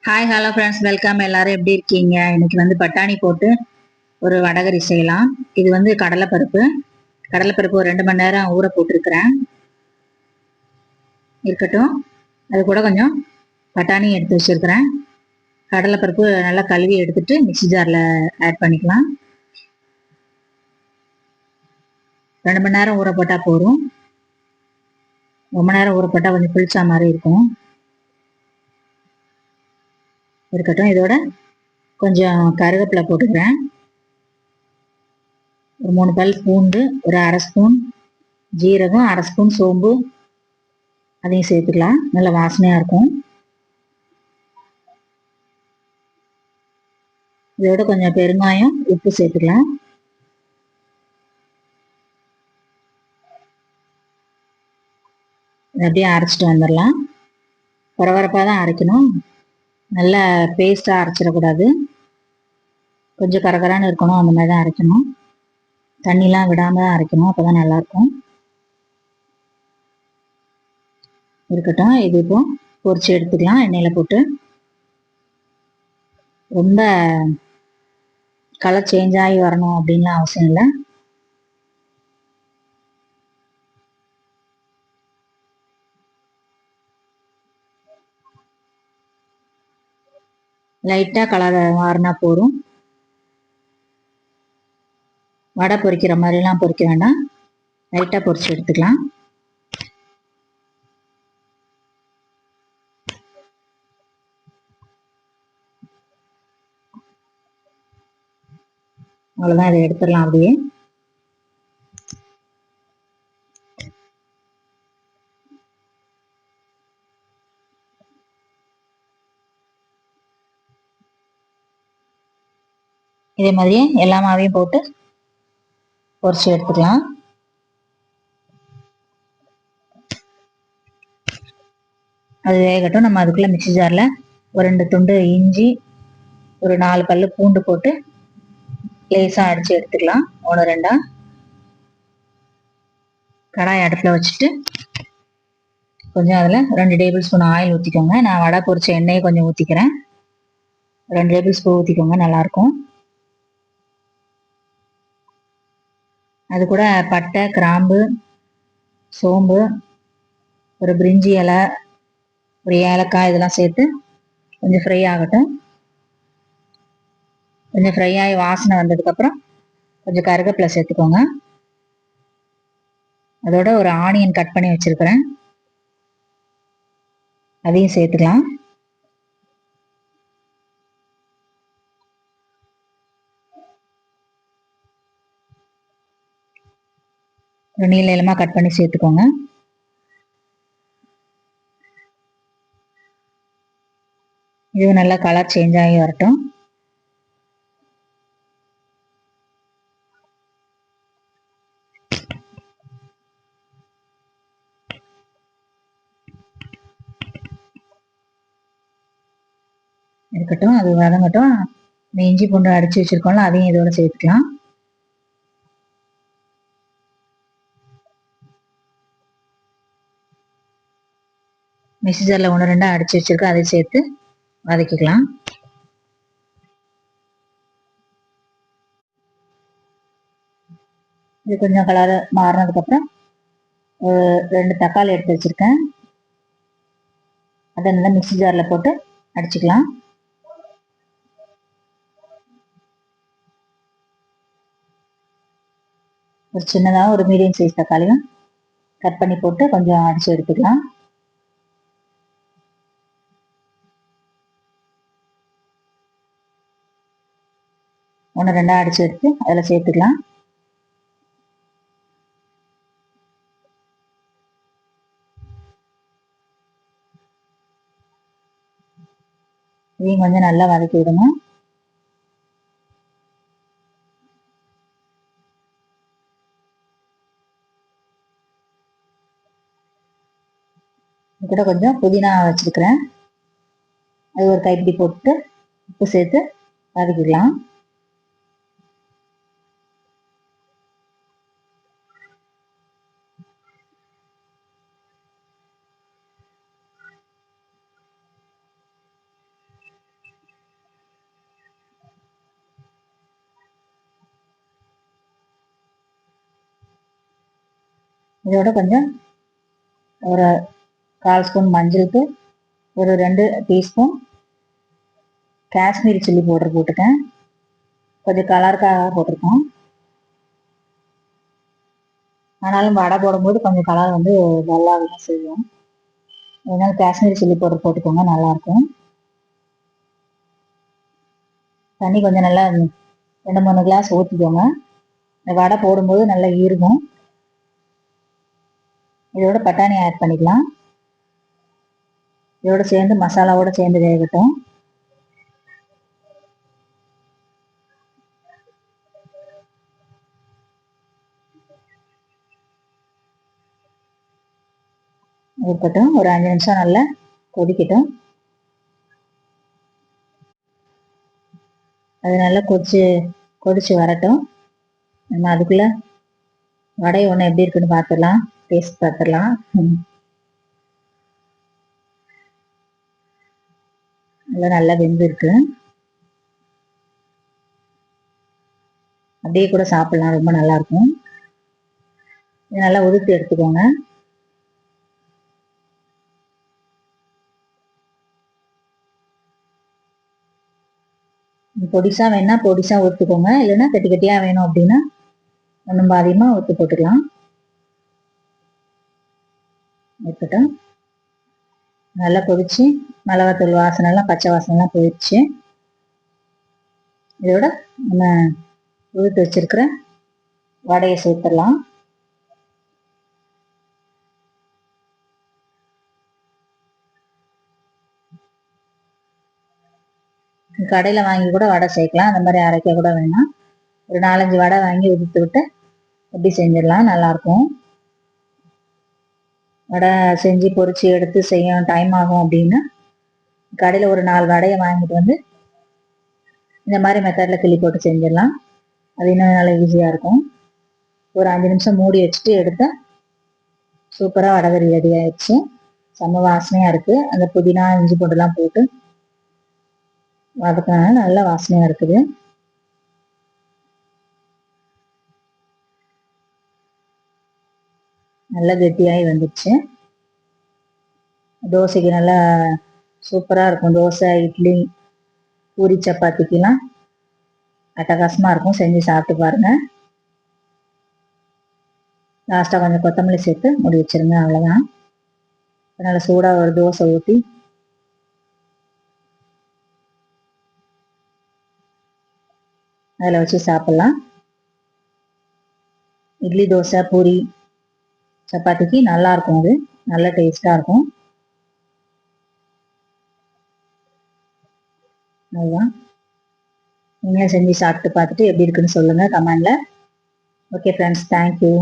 Hi hello friends, welcome. எல்லாரும் எப்படி இருக்கீங்க? இன்னைக்கு வந்து பட்டாணி போட்டு ஒரு வடகரி செய்யலாம். இது வந்து கடலைப்பருப்பு ஒரு 2 மணி நேரம் ஊற போட்டிருக்கிறேன். இருக்கட்டும். அது கூட கொஞ்சம் பட்டாணி எடுத்து வச்சிருக்கிறேன். கடலைப்பருப்பு நல்லா கழுவி எடுத்துட்டு மிக்சி ஜாரில் ஆட் பண்ணிக்கலாம். 2 மணி நேரம் ஊற போட்டால் போதும். ரொம்ப நேரம் ஊற போட்டால் கொஞ்சம் புளிச்சா மாதிரி இருக்கும். இருக்கட்டும். இதோட கொஞ்சம் கருவேப்பிலை போட்டுக்கிறேன். ஒரு 3 பல் பூண்டு, ஒரு அரை ஸ்பூன் ஜீரகம், அரை ஸ்பூன் சோம்பு அதையும் சேர்த்துக்கலாம். நல்ல வாசனையா இருக்கும். இதோட கொஞ்சம் பெருங்காயம், உப்பு சேர்த்துக்கலாம். அப்படியே அரைச்சிட்டு வந்துடலாம். பரபரப்பாக தான் அரைக்கணும். நல்லா பேஸ்ட்டாக அரைச்சிடக்கூடாது. கொஞ்சம் கரகரான்னு இருக்கணும். அந்த மாதிரி தான் அரைக்கணும். தண்ணிலாம் விடாமல் தான் அரைக்கணும். அப்போ தான் நல்லாயிருக்கும். இருக்கட்டும். இது இப்போ பொரிச்சு எடுத்துக்கலாம் எண்ணெயில் போட்டு. ரொம்ப கலர் சேஞ்ச் ஆகி வரணும் அப்படின்லாம் அவசியம் இல்லை. லைட்டாக கலர் மாறினா போதும். வடை பொரிக்கிற மாதிரிலாம் பொரிக்க வேண்டாம். லைட்டாக பொரிச்சு எடுத்துக்கலாம். அவ்வளோதான். இதை எடுத்துடலாம் அப்படியே. இதே மாதிரியே எல்லா மாவையும் போட்டு பொரிச்சு எடுத்துக்கலாம். அது வேகட்டும். நம்ம அதுக்குள்ள மிக்சி ஜார்ல ஒரு 2 துண்டு இஞ்சி, ஒரு 4 பல்லு பூண்டு போட்டு லேசா அடிச்சு எடுத்துக்கலாம். 1 2 கடாய் அடுப்புல வச்சுட்டு கொஞ்சம் அதுல 2 டேபிள் ஸ்பூன் ஆயில் ஊற்றிக்கோங்க. நான் வடை பொரிச்ச எண்ணெயை கொஞ்சம் ஊற்றிக்கிறேன். 2 டேபிள் ஸ்பூன் ஊற்றிக்கோங்க, நல்லா இருக்கும். அது கூட பட்டை, கிராம்பு, சோம்பு, ஒரு பிரிஞ்சி இலை, ஒரு ஏலக்காய் இதெல்லாம் சேர்த்து கொஞ்சம் ஃப்ரை ஆகட்டும். கொஞ்சம் ஃப்ரை ஆகி வாசனை வந்ததுக்கப்புறம் கொஞ்சம் கருவேப்பிலை சேர்த்துக்கோங்க. அதோட ஒரு ஆனியன் கட் பண்ணி வச்சிருக்கிறேன், அதையும் சேர்த்துக்கலாம். ஒரு நீள நீளமாக கட் பண்ணி சேர்த்துக்கோங்க. இது நல்லா கலர் சேஞ்ச் ஆகி வரட்டும். இருக்கட்டும். அது வதங்கட்டும். இஞ்சி பூண்டு அடிச்சு வச்சிருக்கோம்ல, அதையும் இதோட சேர்த்துக்கலாம். மிக்சி ஜாரில் 1 2 அடிச்சு வச்சிருக்கோம், அதை சேர்த்து வதக்கிக்கலாம். இது கொஞ்சம் கலர் மாறினதுக்கப்புறம் ஒரு 2 தக்காளி எடுத்து வச்சிருக்கேன், அதை நல்லா மிக்சி ஜாரில் போட்டு அடிச்சுக்கலாம். ஒரு சின்னதாக ஒரு மீடியம் சைஸ் தக்காளியும் கட் பண்ணி போட்டு கொஞ்சம் அடிச்சு எடுத்துக்கலாம். ஒன்று 2 அடிச்சு எடுத்து அதில் சேர்த்துக்கலாம். இதையும் கொஞ்சம் நல்லா வதக்கி விடுங்க. இது கூட கொஞ்சம் புதினா வச்சிருக்கிறேன், அது ஒரு கைப்பிடி போட்டு உப்பு சேர்த்து வதக்கிக்கலாம். இதோட கொஞ்சம் ஒரு 1/4 ஸ்பூன் மஞ்சளுக்கு, ஒரு 2 டீஸ்பூன் காஷ்மீரி சில்லி பவுடர் போட்டுக்கேன். கொஞ்சம் கலருக்காக போட்டிருக்கோம். ஆனாலும் வடை போடும்போது கொஞ்சம் கலர் வந்து நல்லாவே செய்யும். அதனால காஷ்மீரி சில்லி பவுடர் போட்டுக்கோங்க, நல்லாயிருக்கும். தண்ணி கொஞ்சம் நல்லா 2-3 கிளாஸ் ஊற்றிக்கோங்க. இந்த வடை போடும்போது நல்லா ஈருக்கும். இதோட பட்டாணி ஆட் பண்ணிக்கலாம். இதோட சேர்ந்து மசாலாவோட சேர்ந்து வேகட்டும். இருக்கட்டும், ஒரு 5 நிமிஷம் நல்லா கொதிக்கட்டும். அது நல்லா கொதிச்சு வரட்டும். நம்ம அதுக்குள்ள வடை ஒன்று எப்படி இருக்குன்னு பார்த்துடலாம், டேஸ்ட் பார்த்துடலாம். நல்லா வெந்திருக்கு. அப்படியே கூட சாப்பிடலாம், ரொம்ப நல்லா இருக்கும். இது நல்லா உதுத்து எடுத்துக்கோங்க. பொடிசா வேணா பொடிசா ஊற்றுக்கோங்க, இல்லைன்னா கட்டி கட்டியா வேணும் அப்படின்னா ஒன்றும் பாதியமா ஊற்றி போட்டுக்கலாம். இருக்கட்டும். நல்லா கொதிச்சு மிளகாத்தூள் வாசனை எல்லாம், பச்சை வாசனை எல்லாம் போயிடுச்சு. இதோட நம்ம உதுத்து வச்சிருக்கிற வடையை சேர்த்துடலாம். கடையில் வாங்கி கூட வடை சேர்க்கலாம், அந்த மாதிரி அரைக்க கூட வேணாம். ஒரு 4-5 வடை வாங்கி உதுத்து விட்டு எப்படி செஞ்சிடலாம், நல்லாயிருக்கும். வடை செஞ்சு பொரிச்சு எடுத்து செய்ய டைம் ஆகும் அப்படின்னா கடையில் ஒரு 4 வடையை வாங்கிட்டு வந்து இந்த மாதிரி மெத்தடில் கிள்ளி போட்டு செஞ்சிடலாம். அது இன்னும் நல்லா ஈஸியாக இருக்கும். ஒரு 5 நிமிஷம் மூடி வச்சுட்டு எடுத்தா சூப்பராக வடகறி ரெடி ஆயிடுச்சு. செம்ம வாசனையாக இருக்குது. அந்த புதினா இஞ்சி பூண்டுலாம் போட்டு வதக்கினால நல்ல வாசனையாக இருக்குது. நல்லா கெட்டியாகி வந்துடுச்சு. தோசைக்கு நல்லா சூப்பராக இருக்கும். தோசை, இட்லி, பூரி, சப்பாத்திக்கெல்லாம் அட்டகாசமாக இருக்கும். செஞ்சு சாப்பிட்டு பாருங்கள். லாஸ்ட்டாக கொஞ்சம் கொத்தமல்லி சேர்த்து மூடி வச்சிருங்க, அவ்வளோதான். நல்லா சூடாக ஒரு தோசை ஊற்றி அதில் வச்சு சாப்பிட்லாம். இட்லி, தோசை, பூரி, சப்பாத்திக்கு நல்லா இருக்கும். அது நல்ல டேஸ்டாக இருக்கும். அதுதான், நீங்களும் செஞ்சு சாப்பிட்டு பார்த்துட்டு எப்படி இருக்குன்னு சொல்லுங்கள் கமெண்டில். Okay friends, thank you.